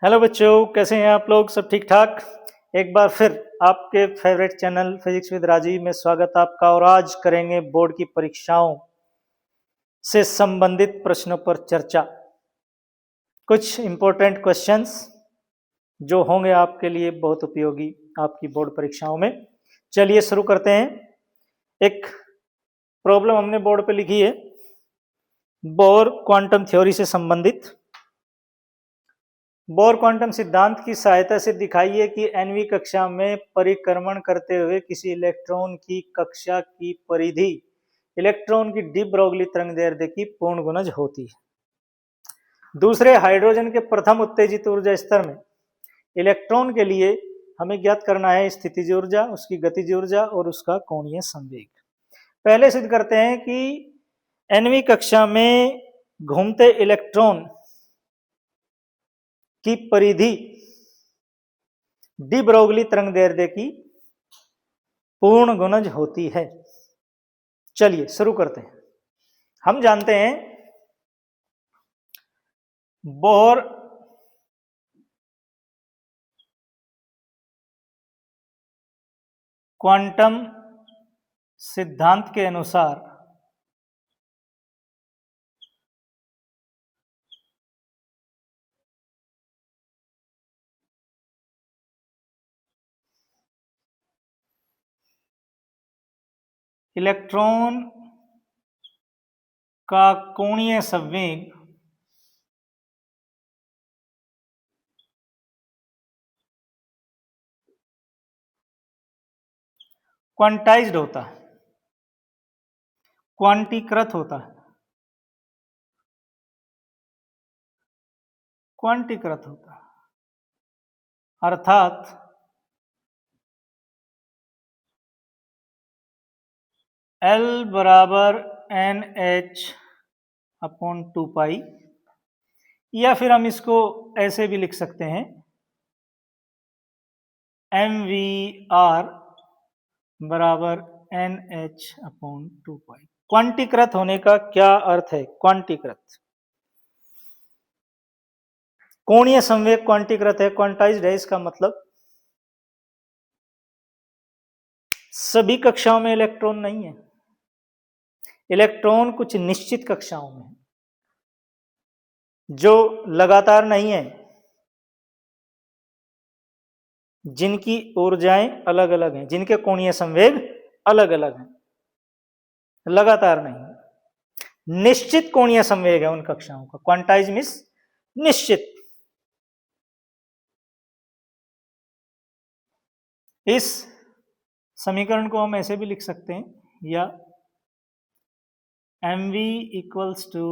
Hello बच्चों, कैसे हैं आप लोग? सब ठीक ठाक? एक बार फिर आपके favourite channel physics with Rajiv में स्वागत आपका। और आज करेंगे बोर्ड की परीक्षाओं से संबंधित प्रश्नों पर चर्चा। कुछ इंपॉर्टेंट क्वेश्चंस जो होंगे आपके लिए बहुत उपयोगी आपकी बोर्ड परीक्षाओं में। चलिए शुरू करते हैं। एक प्रॉब्लम हमने बोर्ड पे लिखी है बोर क्वांटम थ्योरी से संबंधित। बोर क्वांटम सिद्धांत की सहायता से दिखाइए कि nवीं कक्षा में परिक्रमण करते हुए किसी इलेक्ट्रॉन की कक्षा की परिधि इलेक्ट्रॉन की डी ब्रोगली तरंगदैर्ध्य की पूर्ण गुणज होती है। दूसरे, हाइड्रोजन के प्रथम उत्तेजित ऊर्जा स्तर में इलेक्ट्रॉन के लिए हमें ज्ञात करना है स्थितिज ऊर्जा, उसकी गतिज ऊर्जा और उसका कोणीय संवेग। पहले सिद्ध करते हैं कि nवीं कक्षा में घूमते इलेक्ट्रॉन की परिधि डी ब्रोगली तरंगदैर्ध्य की पूर्ण गुणज होती है। चलिए शुरू करते हैं। हम जानते हैं बोर क्वांटम सिद्धांत के अनुसार इलेक्ट्रॉन का कोणीय संवेग क्वांटाइज्ड होता है, क्वांटीकृत होता है, क्वांटीकृत होता है। अर्थात L बराबर NH अपॉन 2 पाई, या फिर हम इसको ऐसे भी लिख सकते हैं MVR बराबर NH अपॉन 2 पाई। क्वांटीकृत होने का क्या अर्थ है? क्वांटीकृत, कोणीय संवेग क्वांटीकृत है, क्वांटाइज्ड है। इसका मतलब सभी कक्षाओं में इलेक्ट्रॉन नहीं है। इलेक्ट्रॉन कुछ निश्चित कक्षाओं में जो लगातार नहीं है, जिनकी ऊर्जाएं अलग अलग हैं, जिनके कोणीय संवेग अलग अलग हैं, लगातार नहीं। निश्चित कोणीय संवेग है उन कक्षाओं का। क्वांटाइज मींस निश्चित। इस समीकरण को हम ऐसे भी लिख सकते हैं, या mv equals to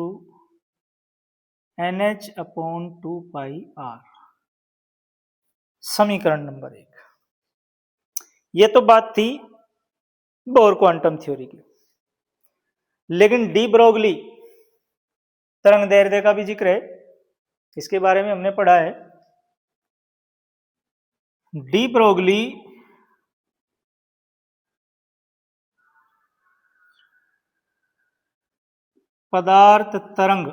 NH upon 2 pi R। समीकरण नंबर 1। ये तो बात थी बोर क्वांटम थ्योरी की। लेकिन डी ब्रोगली तरंगदैर्ध्य का भी जिक्र है, इसके बारे में हमने पढ़ा है। डी ब्रोगली पदार्थ तरंग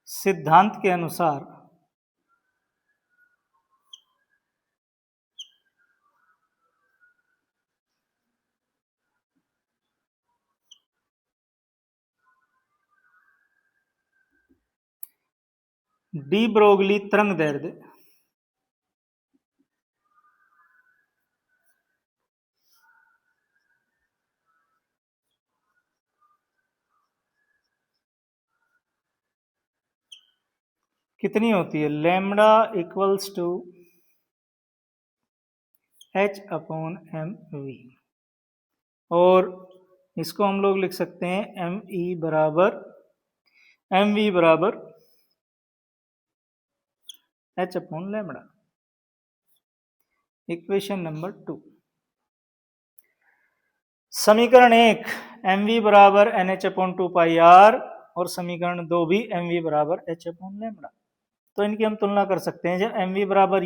सिद्धांत के अनुसार डी ब्रोगली तरंगदैर्ध्य कितनी होती है? Lambda equals to H upon mv। और इसको हम लोग लिख सकते हैं mv बराबर H upon lambda. Equation number 2। समीकरण 1 mv बराबर NH अपॉन 2 पाई R, और समीकरण 2 भी mv बराबर H अपॉन लैम्डा। तो इनकी हम तुलना कर सकते हैं। जब mv बराबर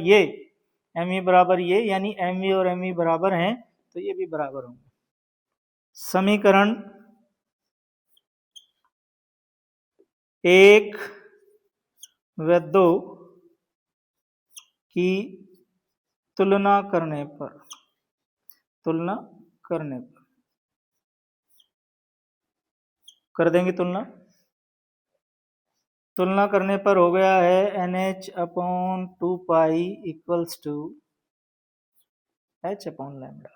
ये यानी mv और mv बराबर हैं, तो ये भी बराबर होंगे। समीकरण 1 वेदों की तुलना करने पर कर देंगे तुलना करने पर हो गया है NH upon 2 pi equals to H upon lambda.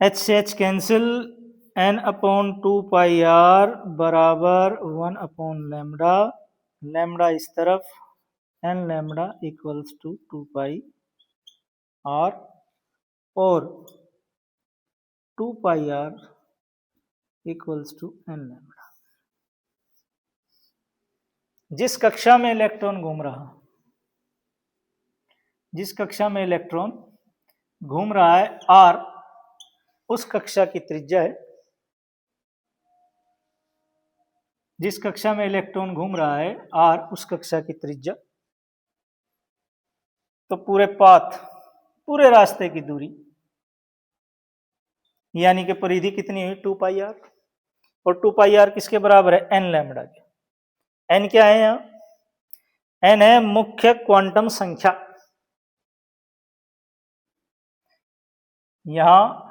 H से H cancel, N upon 2 pi R बराबर 1 अपॉन लैम्डा इस तरफ, N lambda equals to 2 pi R और 2 pi R equals to N lambda. जिस कक्षा में इलेक्ट्रॉन घूम रहा है R उस कक्षा की त्रिज्या है। जिस कक्षा में इलेक्ट्रॉन घूम रहा है R उस कक्षा की त्रिज्या, तो पूरे रास्ते की दूरी यानी कि परिधि कितनी हुई 2 पाई R, और 2 पाई R किसके बराबर है N लैम्डा के। N क्या है यहां? N है मुख्य क्वांटम संख्या। यहां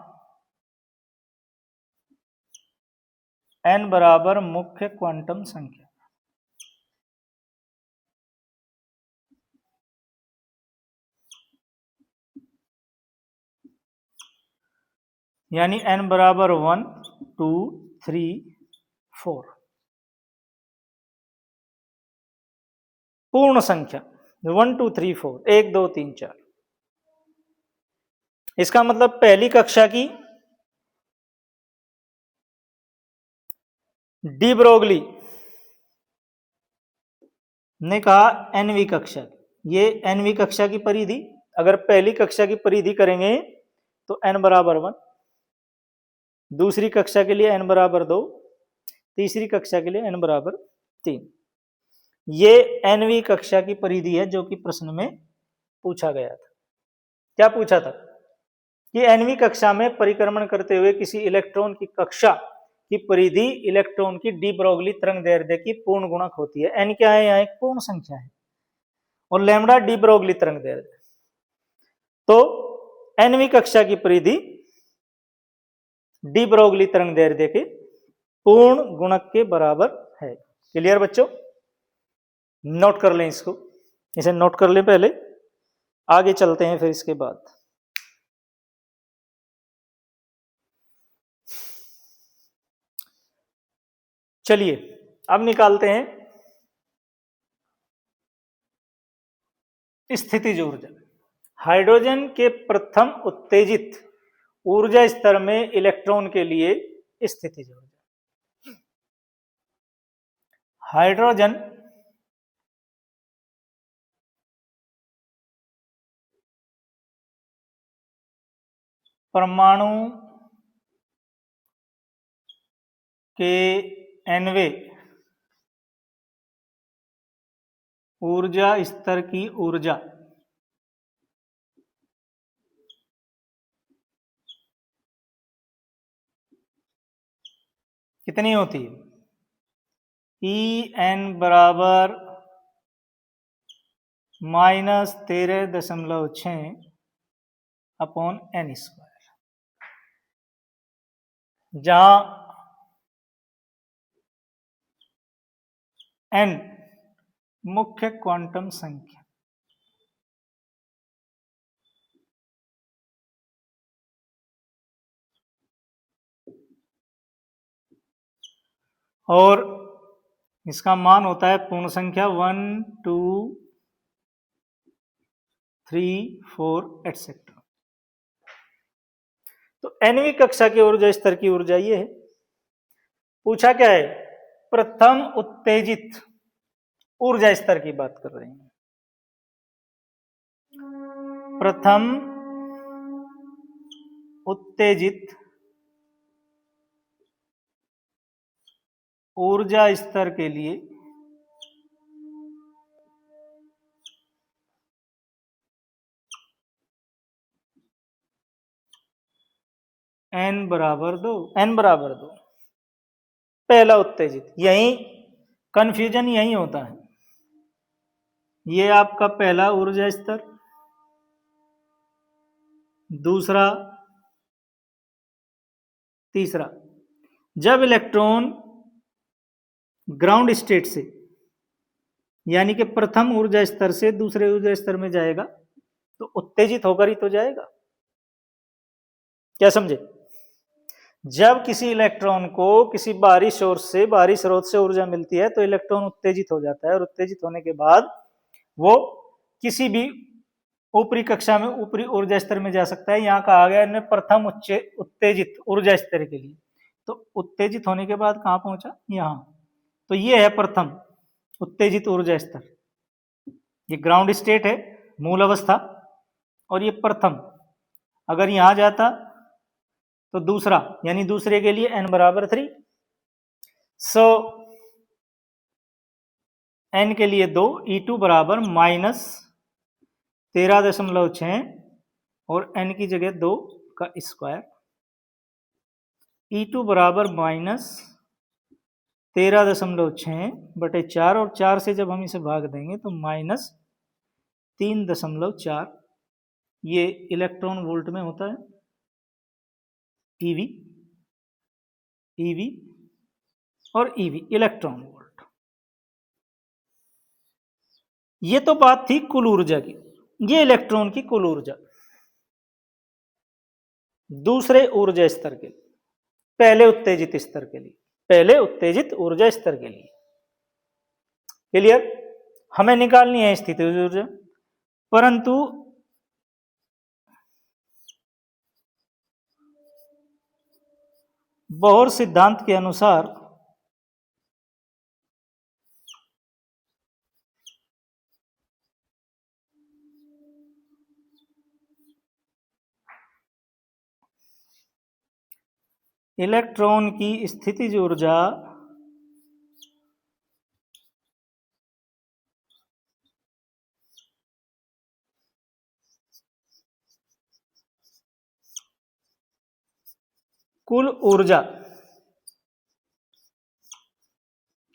N बराबर मुख्य क्वांटम संख्या। यानी N बराबर 1 2 3 4 पूर्ण संख्या 1 2 3 4 1 2 3 4। इसका मतलब पहली कक्षा की डी ब्रोगली ने कहा nवीं कक्षा, ये nवीं कक्षा की परिधि। अगर पहली कक्षा की परिधि करेंगे तो n बराबर 1, दूसरी कक्षा के लिए n बराबर 2, तीसरी कक्षा के लिए n बराबर 3। ये nवीं कक्षा की परिधि है जो कि प्रश्न में पूछा गया था। क्या पूछा था कि nवीं कक्षा में परिक्रमण करते हुए किसी इलेक्ट्रॉन की कक्षा की परिधि इलेक्ट्रॉन की डी ब्रोगली तरंगदैर्ध्य की पूर्ण गुणक होती है। n क्या है? यहाँ एक पूर्ण संख्या है और लैम्डा डी ब्रोगली तरंगदैर्ध्य। तो nवीं कक्षा की परिधि डी ब्रोगली तरंगदैर्ध्य के पूर्ण गुणक के बराबर है। क्लियर बच्चों? नोट कर लें इसको, इसे नोट कर लें पहले, आगे चलते हैं फिर इसके बाद। चलिए अब निकालते हैं स्थितिज ऊर्जा। हाइड्रोजन के प्रथम उत्तेजित ऊर्जा स्तर में इलेक्ट्रॉन के लिए स्थितिज ऊर्जा। हाइड्रोजन परमाणु के nवें ऊर्जा स्तर की ऊर्जा कितनी होती है? En बराबर -13.6 अपॉन n स्क्वायर, जहां n मुख्य क्वांटम संख्या और इसका मान होता है पूर्ण संख्या 1 2 3 4 एटसेट्रा। तो nवीं कक्षा की ऊर्जा स्तर की ऊर्जा ये है। पूछा क्या है? प्रथम उत्तेजित ऊर्जा स्तर की बात कर रहे हैं। प्रथम उत्तेजित ऊर्जा स्तर के लिए n बराबर 2। पहला उत्तेजित, यही कंफ्यूजन यही होता है। ये आपका पहला ऊर्जा स्तर, दूसरा, तीसरा। जब इलेक्ट्रॉन ग्राउंड स्टेट से यानी कि प्रथम ऊर्जा स्तर से दूसरे ऊर्जा स्तर में जाएगा तो उत्तेजित होकर ही तो जाएगा। क्या समझे? जब किसी इलेक्ट्रॉन को किसी बाहरी सोर्स से, बाहरी स्रोत से ऊर्जा मिलती है तो इलेक्ट्रॉन उत्तेजित हो जाता है, और उत्तेजित होने के बाद वो किसी भी ऊपरी कक्षा में, ऊपरी ऊर्जा स्तर में जा सकता है। यहाँ कहा गया इन्हें प्रथम उत्तेजित ऊर्जा स्तर के लिए, तो उत्तेजित होने के बाद कहाँ पहुंचा? यहाँ। तो ये है प्रथम उत्तेजित ऊर्जा स्तर। ये ग्राउंड स्टेट है, मूल अवस्था, और ये प्रथम। अगर यहां जाता तो दूसरा, यानी दूसरे के लिए n बराबर 3। सो n के लिए 2, E2 बराबर -13.6 और n की जगह 2 का स्क्वायर। E2 बराबर -13.6/4, और 4 से जब हम इसे भाग देंगे तो -3.4। ये इलेक्ट्रॉन वोल्ट में होता है, EV और EV इलेक्ट्रॉन वोल्ट। ये तो बात थी कुल ऊर्जा की, ये इलेक्ट्रॉन की कुल ऊर्जा दूसरे ऊर्जा स्तर के लिए, पहले उत्तेजित स्तर के लिए, पहले उत्तेजित ऊर्जा स्तर के लिए। क्लियर? हमें निकालनी है स्थितिज ऊर्जा, परंतु बोहर सिद्धांत के अनुसार इलेक्ट्रॉन की स्थितिज ऊर्जा कुल ऊर्जा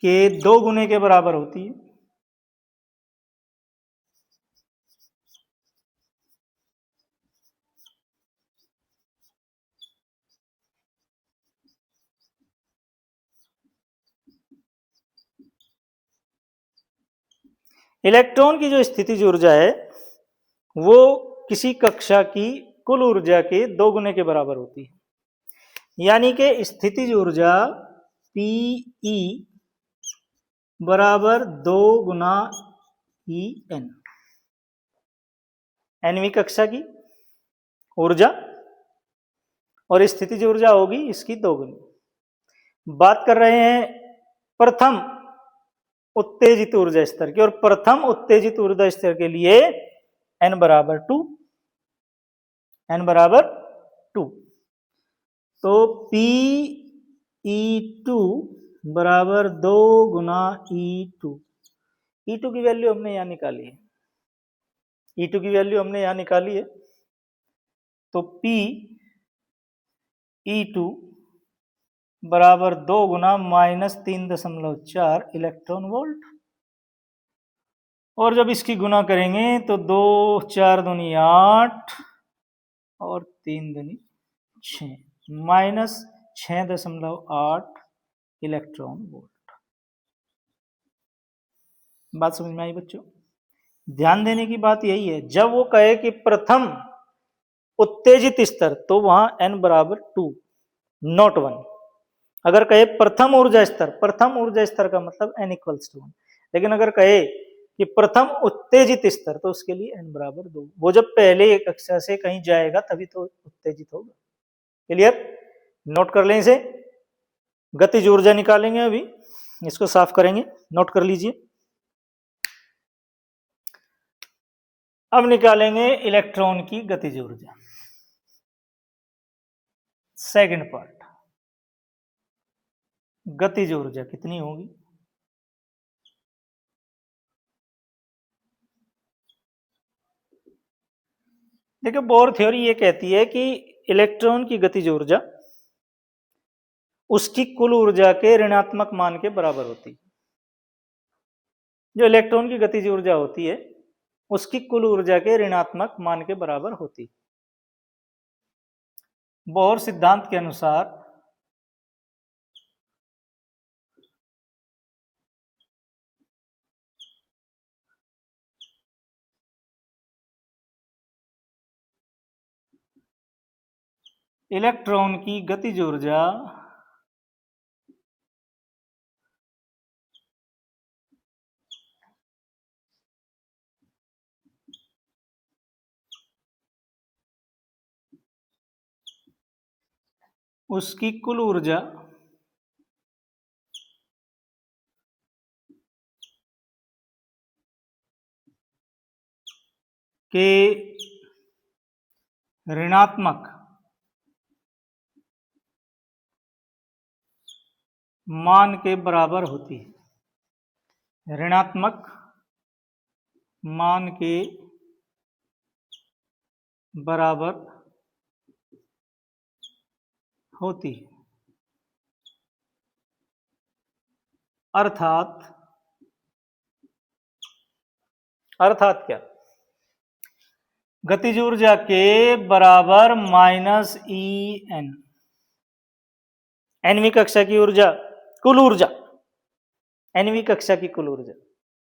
के 2 गुने के बराबर होती है। इलेक्ट्रॉन की जो स्थितिज ऊर्जा है वो किसी कक्षा की कुल ऊर्जा के 2 गुने के बराबर होती है, यानी कि स्थितिज ऊर्जा Pe बराबर 2 गुना En, nवीं कक्षा की ऊर्जा, और स्थितिज ऊर्जा होगी इसकी 2 गुनी। बात कर रहे हैं प्रथम उत्तेजित ऊर्जा स्तर की, और प्रथम उत्तेजित ऊर्जा स्तर के लिए n बराबर 2, n बराबर 2। तो Pe2 बराबर 2 गुना E2। E2 की वैल्यू हमने यहां निकाली है, E2 की वैल्यू हमने यहां निकाली है। तो Pe2 बराबर 2 गुना -3.4 इलेक्ट्रॉन वोल्ट, और जब इसकी गुना करेंगे तो 2 4 दूनी 8 और 3 दूनी 6, -6.8 इलेक्ट्रॉन वोल्ट। बात समझ में आई बच्चों? ध्यान देने की बात यही है, जब वो कहे कि प्रथम उत्तेजित स्तर तो वहां n बराबर 2 नॉट 1। अगर कहे प्रथम ऊर्जा स्तर, प्रथम ऊर्जा स्तर का मतलब n = 1। लेकिन अगर कहे कि प्रथम उत्तेजित स्तर तो उसके लिए n बराबर 2। वो जब पहले कक्षा से कहीं जाएगा तभी तो उत्तेजित होगा। क्लियर? नोट कर लें इसे। गतिज ऊर्जा निकालेंगे, अभी इसको साफ करेंगे, नोट कर लीजिए। अब निकालेंगे इलेक्ट्रॉन की गतिज ऊर्जा, सेकंड पार्ट। गतिज ऊर्जा कितनी होगी? देखिए बोर थ्योरी ये कहती है कि इलेक्ट्रॉन की गतिज ऊर्जा उसकी कुल ऊर्जा के ऋणात्मक मान के बराबर होती है। जो इलेक्ट्रॉन की गतिज ऊर्जा होती है उसकी कुल ऊर्जा के ऋणात्मक मान के बराबर होती है। बोहर सिद्धांत के अनुसार इलेक्ट्रॉन की गतिज ऊर्जा उसकी कुल ऊर्जा के ऋणात्मक मान के बराबर होती है। ऋणात्मक मान के बराबर होती है। अर्थात क्या, गतिज ऊर्जा के बराबर माइनस ई एन, एनवीं कक्षा की ऊर्जा, कुल ऊर्जा, एनवीं कक्षा की कुल ऊर्जा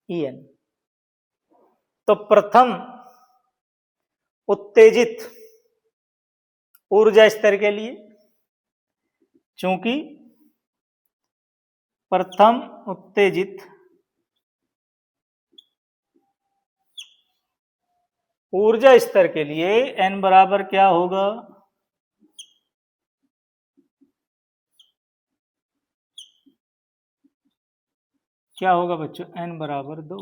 ई एन। तो प्रथम उत्तेजित ऊर्जा स्तर के लिए, चूंकि प्रथम उत्तेजित ऊर्जा स्तर के लिए n बराबर क्या होगा, क्या होगा बच्चों, n बराबर 2।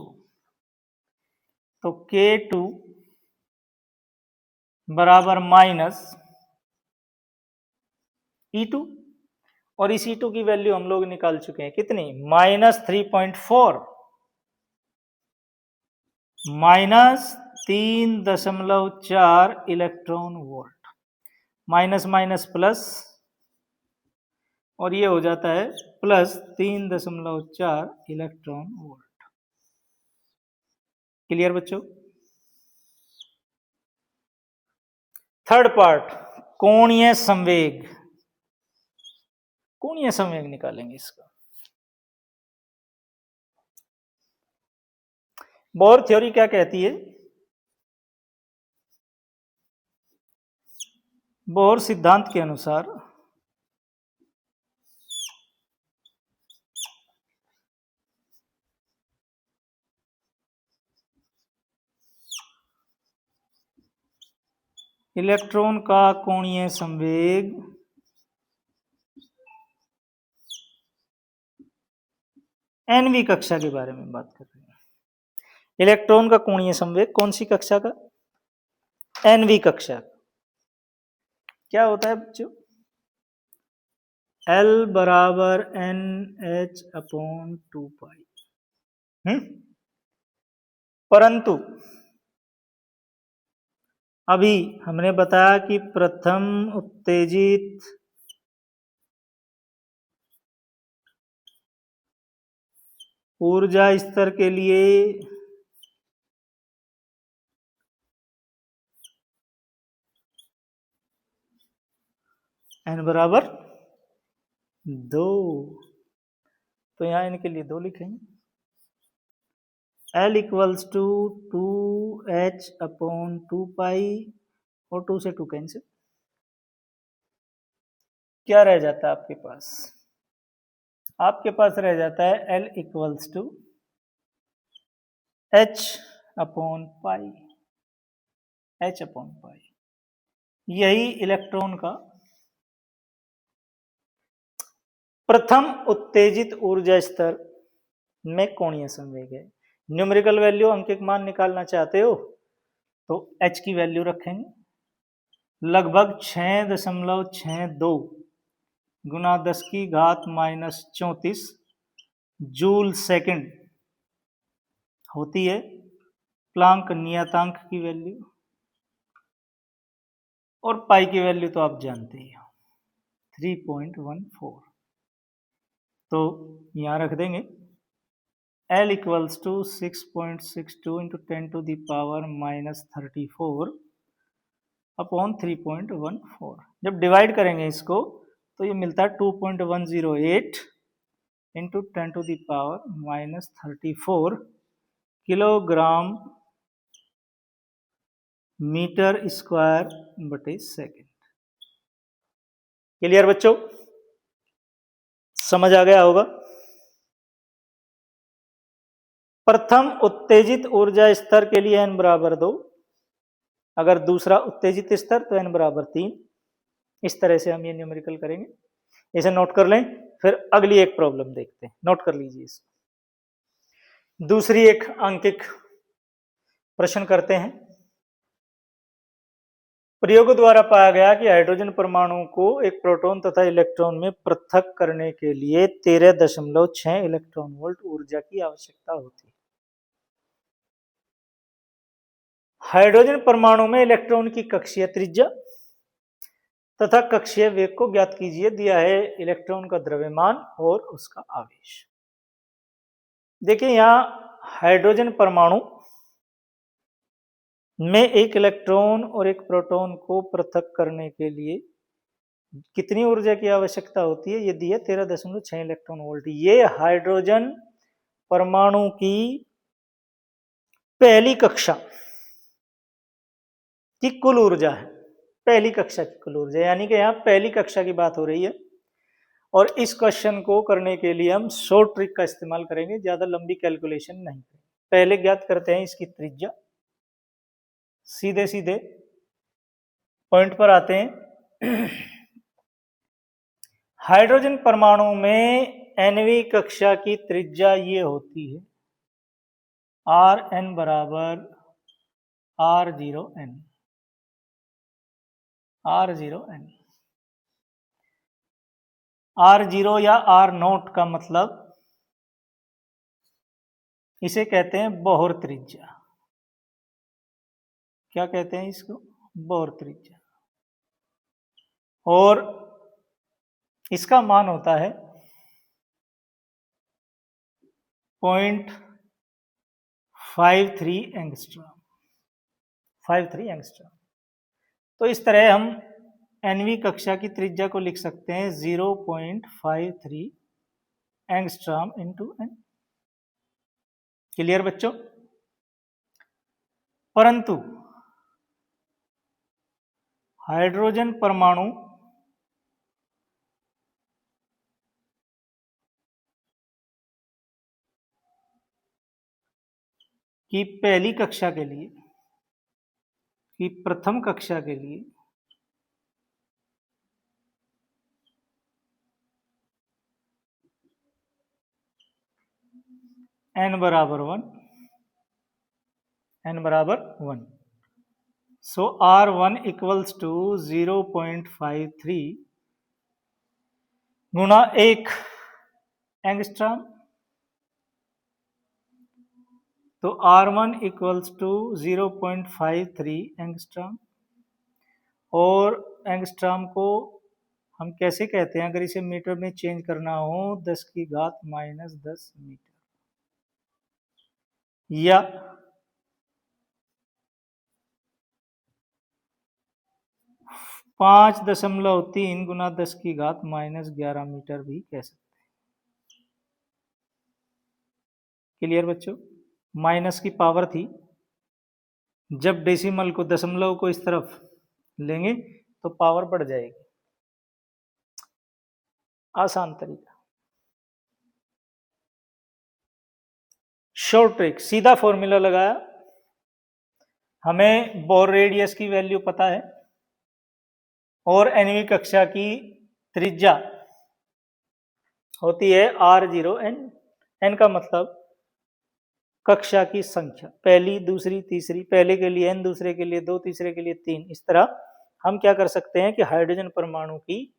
तो K2 बराबर माइनस E2, और इस E2 की वैल्यू हम लोग निकाल चुके हैं, कितनी, -3.4, -3.4 electron volt. Minus minus plus, और ये हो जाता है +3.4 इलेक्ट्रॉन वोल्ट। क्लियर बच्चों। थर्ड पार्ट, कोणीय संवेग। कोणीय संवेग निकालेंगे इसका। बोहर थ्योरी क्या कहती है, बोहर सिद्धांत के अनुसार इलेक्ट्रॉन का कोणीय संवेग एनवीं कक्षा के बारे में बात कर रहे हैं। इलेक्ट्रॉन का कोणीय संवेग कौन सी कक्षा का, एनवीं कक्षा। क्या होता है बच्चों, L बराबर NH/2π। परंतु अभी हमने बताया कि प्रथम उत्तेजित ऊर्जा स्तर के लिए n बराबर 2, तो यहां इनके लिए 2 लिखेंगे। L इक्वल्स टू 2H/2π, और 2 से 2 कैंसिल। क्या रह जाता है आपके पास, आपके पास रह जाता है L इक्वल्स टू H/π। यही इलेक्ट्रॉन का प्रथम उत्तेजित ऊर्जा स्तर में कोणीय संवेग है। न्यूमेरिकल वैल्यू, अंकित मान निकालना चाहते हो तो H की वैल्यू रखेंगे, लगभग 6.62 गुना 10⁻⁻34 जूल सेकंड होती है प्लांक नियतांक की वैल्यू, और पाई की वैल्यू तो आप जानते ही हो 3.14। तो यहाँ रख देंगे L equals to 6.62 into 10 to the power -34 upon 3.14। जब डिवाइड करेंगे इसको तो ये मिलता है 2.108 into 10 to the power -34 kilogram metre square बटे सेकेंड। क्लियर बच्चों, समझ आ गया होगा। प्रथम उत्तेजित ऊर्जा स्तर के लिए n बराबर 2, अगर दूसरा उत्तेजित स्तर तो n बराबर 3। इस तरह से हम ये न्यूमेरिकल करेंगे, इसे नोट कर लें। फिर अगली एक प्रॉब्लम देखते हैं, नोट कर लीजिए इसको। दूसरी एक अंकिक प्रश्न करते हैं। प्रयोग द्वारा पाया गया कि हाइड्रोजन परमाणु को एक प्रोटॉन तथा इलेक्ट्रॉन में पृथक करने के लिए 13.6 इलेक्ट्रॉन वोल्ट ऊर्जा की आवश्यकता होती है। हाइड्रोजन परमाणु में इलेक्ट्रॉन की कक्षीय त्रिज्या तथा कक्षीय वेग को ज्ञात कीजिए। दिया है इलेक्ट्रॉन का द्रव्यमान और उसका आवेश। देखिए यहां हाइड्रोजन परमाणु में एक इलेक्ट्रॉन और एक प्रोटॉन को पृथक करने के लिए कितनी ऊर्जा की आवश्यकता होती है? ये दिया 13.6 इलेक्ट्रॉन वोल्ट। ये हाइड्रोजन परमाणु की पहली कक्षा की कुल ऊर्जा है, पहली कक्षा की कुल ऊर्जा, यानी कि यहां पहली कक्षा की बात हो रही है। और इस क्वेश्चन को करने के लिए हम शॉर्ट ट्रिक का इस्तेमाल करेंगे, ज्यादा लंबी कैलकुलेशन नहीं। पहले ज्ञात करते हैं इसकी त्रिज्या, सीधे सीधे पॉइंट पर आते हैं। हाइड्रोजन परमाणु में nवीं कक्षा की त्रिज्या ये होती है Rn बराबर R0n। R0 या R0 का मतलब इसे कहते हैं बोहर त्रिज्या। क्या कहते हैं इसको? बोहर त्रिज्या। और इसका मान होता है 0.53 एंगस्ट्रॉम। 53 एंगस्ट्रॉम। तो इस तरह हम nवीं कक्षा की त्रिज्या को लिख सकते हैं 0.53 एंगस्ट्रॉम इंटू n। क्लियर बच्चों? परंतु हाइड्रोजन परमाणु की पहली कक्षा के लिए, की प्रथम कक्षा के लिए n बराबर 1। सो R1 इक्वल्स टू 0.53 गुणा 1 एंगस्ट्रॉम। तो R1 इक्वल्स टू 0.53 एंगस्ट्रॉम। और एंगस्ट्रॉम को हम कैसे कहते हैं? अगर इसे मीटर में चेंज करना हो 10 की घात -10 मीटर, या 5.3 गुना 10 की घात -11 मीटर भी कह सकते हैं। क्लियर बच्चों? माइनस की पावर थी, जब डेसिमल को, दशमलव को इस तरफ लेंगे तो पावर बढ़ जाएगी। आसान तरीका। शॉर्ट ट्रिक, सीधा फॉर्मूला लगाया। हमें बोर रेडियस की वैल्यू पता है और nवीं कक्षा की त्रिज्या होती है R0n। n का मतलब कक्षा की संख्या, पहली, दूसरी, तीसरी। पहले के लिए n, दूसरे के लिए 2, तीसरे के लिए 3। इस तरह हम क्या कर सकते हैं कि हाइड्रोजन परमाणु की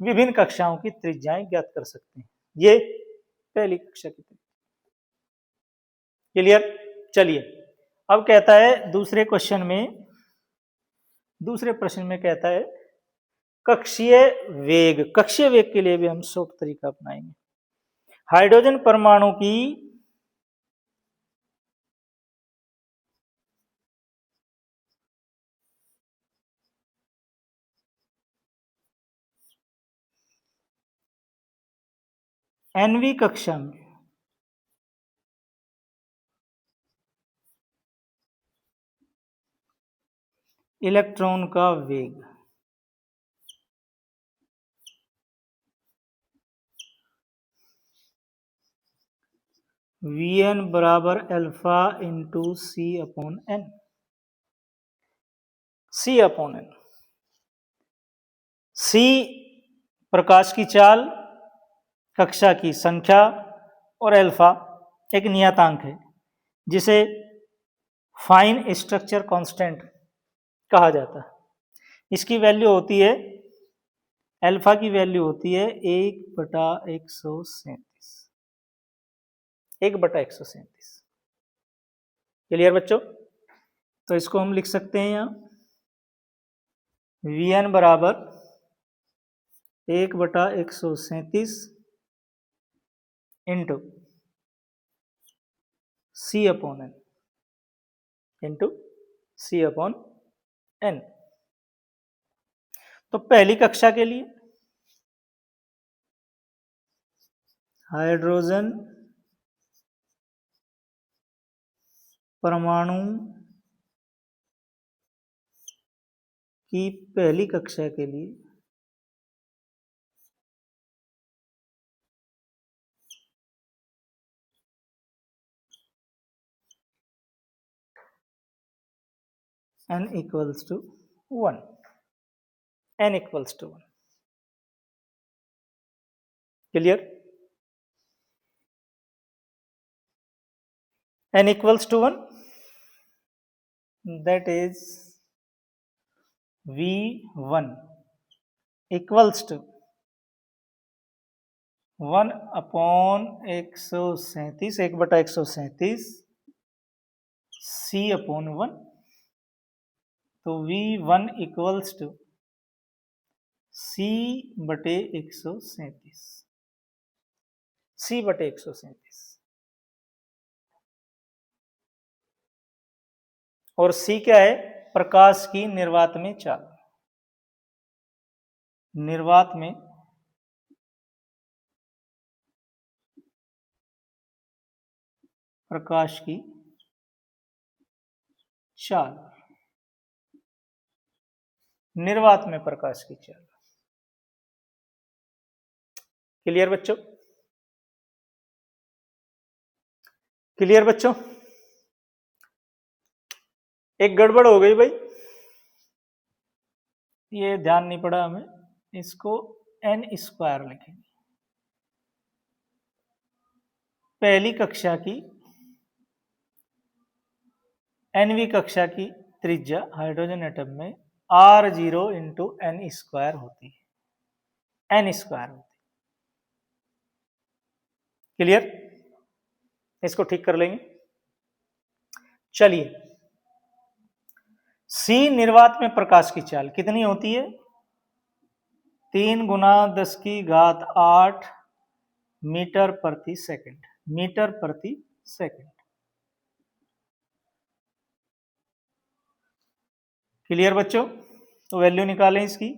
विभिन्न कक्षाओं की त्रिज्याएं ज्ञात कर सकते हैं। ये पहली कक्षा की त्रिज्या। क्लियर? चलिए अब कहता है दूसरे प्रश्न में कहता है कक्षीय वेग। कक्षीय वेग के लिए भी हम शॉर्ट तरीका अपनाएंगे। हाइड्रोजन परमाणु की nवीं कक्षा में इलेक्ट्रॉन का वेग Vn बराबर अल्फा इंटू सी अपॉन एन। सी अपॉन एन, सी प्रकाश की चाल, कक्षा की संख्या और अल्फा एक नियतांक है जिसे फाइन स्ट्रक्चर कांस्टेंट कहा जाता है। इसकी वैल्यू होती है, अल्फा की वैल्यू होती है 1/137। 1/137। क्लियर बच्चों? तो इसको हम लिख सकते हैं यहां Vn बराबर 1/137 इंटू सी अपॉन एन इंटू सी अपॉन एन। तो पहली कक्षा के लिए हाइड्रोजन परमाणु की पहली कक्षा के लिए n equals to 1। n equals to 1। Clear? n equals to 1, that is V1 equals to 1/137, 1/137 C upon 1। तो V1 equals to C/137, C/137। और C क्या है? प्रकाश की निर्वात में चाल। निर्वात में प्रकाश की चाल, निर्वात में प्रकाश की चाल। क्लियर बच्चों? क्लियर बच्चों? एक गड़बड़ हो गई भाई, ये ध्यान नहीं पड़ा हमें। इसको n² लिखेंगे। पहली कक्षा की nवीं कक्षा की त्रिज्या हाइड्रोजन एटम में r0 इंटू n² होती है। n² होती है। क्लियर? इसको ठीक कर लेंगे। चलिए, C निर्वात में प्रकाश की चाल कितनी होती है? 3 × 10⁸ मीटर प्रति सेकंड। मीटर प्रति सेकंड। क्लियर बच्चों? तो वैल्यू निकालें इसकी।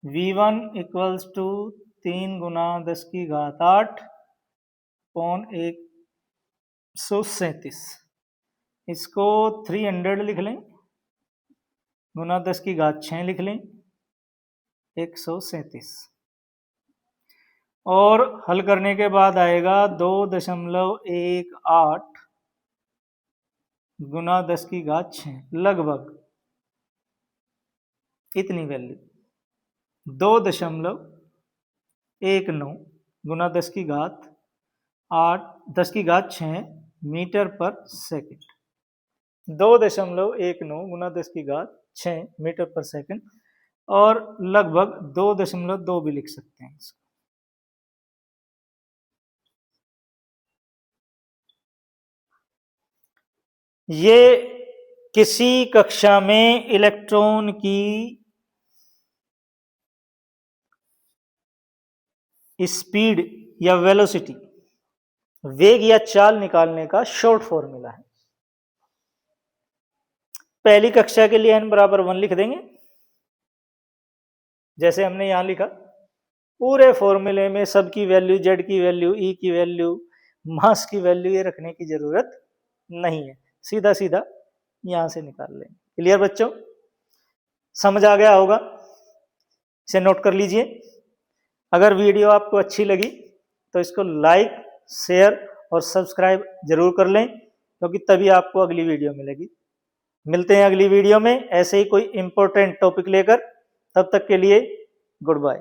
V1 इक्वल्स टू 3 × 10⁸ पौन 137। इसको 300 लिख लें, गुना 10⁶ लिख लें, 137। और हल करने के बाद आएगा 2.18 गुना 10⁶, लगभग इतनी वैल्यू 2.19 गुना 10⁸ मीटर पर सेकंड। 2.19 गुना 10⁶ मीटर पर सेकंड, और लगभग 2.2 भी लिख सकते हैं इसको। ये किसी कक्षा में इलेक्ट्रॉन की स्पीड या वेलोसिटी, वेग या चाल निकालने का शॉर्ट फॉर्मूला है। पहली कक्षा के लिए n बराबर 1 लिख देंगे, जैसे हमने यहां लिखा। पूरे फॉर्मूले में सबकी वैल्यू, z की वैल्यू, e की वैल्यू, मास की वैल्यू ये रखने की जरूरत नहीं है, सीधा सीधा यहां से निकाल लेंगे। क्लियर बच्चों? समझ आ गया होगा? इसे नोट कर लीजिए। अगर वीडियो आपको अच्छी लगी तो इसको लाइक, शेयर और सब्सक्राइब जरूर कर लें, क्योंकि तभी आपको अगली वीडियो मिलेगी। मिलते हैं अगली वीडियो में ऐसे ही कोई इंपॉर्टेंट टॉपिक लेकर। तब तक के लिए गुड बाय।